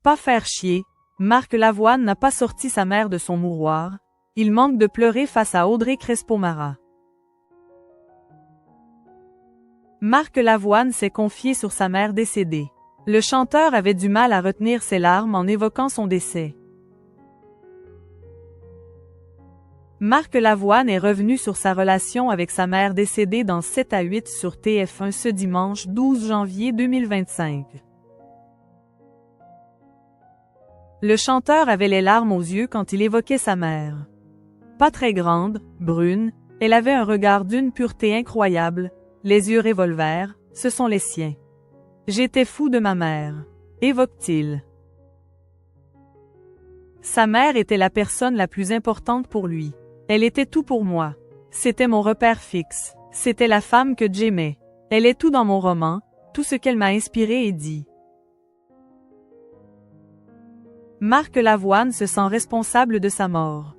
Pas faire chier, Marc Lavoine n'a pas sorti sa mère de son mouroir. Il manque de pleurer face à Audrey Crespo-Mara. Marc Lavoine s'est confié sur sa mère décédée. Le chanteur avait du mal à retenir ses larmes en évoquant son décès. Marc Lavoine est revenu sur sa relation avec sa mère décédée dans 7 à 8 sur TF1 ce dimanche 12 janvier 2025. Le chanteur avait les larmes aux yeux quand il évoquait sa mère. Pas très grande, brune, elle avait un regard d'une pureté incroyable, les yeux revolver, ce sont les siens. J'étais fou de ma mère, évoque-t-il. Sa mère était la personne la plus importante pour lui. Elle était tout pour moi. C'était mon repère fixe. C'était la femme que j'aimais. Elle est tout dans mon roman, tout ce qu'elle m'a inspiré et dit. Marc Lavoine se sent responsable de sa mort.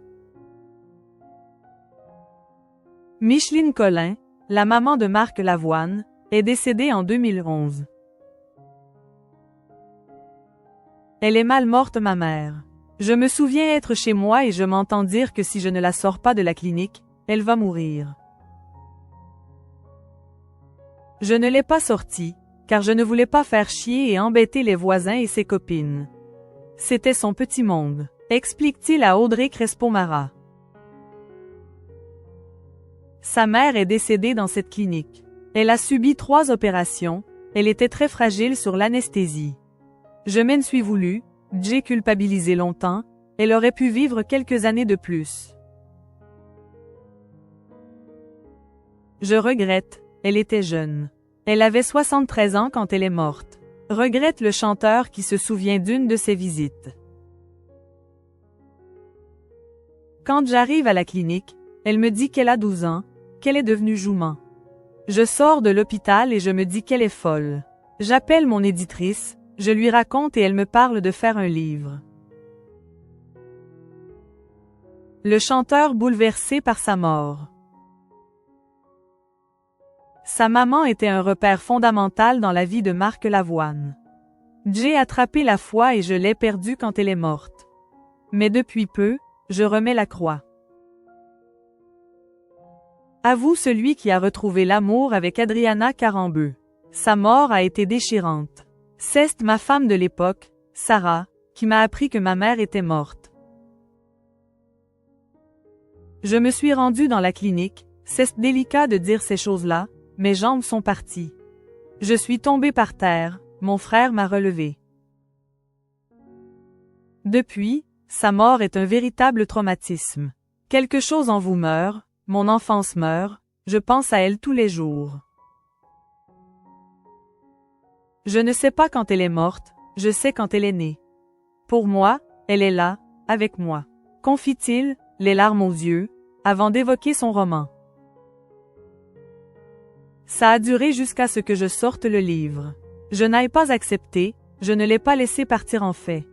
Micheline Collin, la maman de Marc Lavoine, est décédée en 2011. Elle est mal morte, ma mère. Je me souviens être chez moi et je m'entends dire que si je ne la sors pas de la clinique, elle va mourir. Je ne l'ai pas sortie, car je ne voulais pas faire chier et embêter les voisins et ses copines. C'était son petit monde, explique-t-il à Audrey Crespo-Mara. Sa mère est décédée dans cette clinique. Elle a subi 3 opérations, elle était très fragile sur l'anesthésie. Je m'en suis voulu, j'ai culpabilisé longtemps, elle aurait pu vivre quelques années de plus. Je regrette, elle était jeune. Elle avait 73 ans quand elle est morte. Regrette le chanteur qui se souvient d'une de ses visites. Quand j'arrive à la clinique, elle me dit qu'elle a 12 ans, qu'elle est devenue jouement. Je sors de l'hôpital et je me dis qu'elle est folle. J'appelle mon éditrice, je lui raconte et elle me parle de faire un livre. Le chanteur bouleversé par sa mort. Sa maman était un repère fondamental dans la vie de Marc Lavoine. J'ai attrapé la foi et je l'ai perdue quand elle est morte. Mais depuis peu, je remets la croix. Avoue celui qui a retrouvé l'amour avec Adriana Carambeu. Sa mort a été déchirante. C'est ma femme de l'époque, Sarah, qui m'a appris que ma mère était morte. Je me suis rendue dans la clinique, c'est délicat de dire ces choses-là, mes jambes sont parties. Je suis tombée par terre, mon frère m'a relevée. Depuis, sa mort est un véritable traumatisme. Quelque chose en vous meurt, mon enfance meurt, je pense à elle tous les jours. Je ne sais pas quand elle est morte, je sais quand elle est née. Pour moi, elle est là, avec moi. Confie-t-il, les larmes aux yeux, avant d'évoquer son roman. Ça a duré jusqu'à ce que je sorte le livre. Je n'ai pas accepté, je ne l'ai pas laissé partir en fait.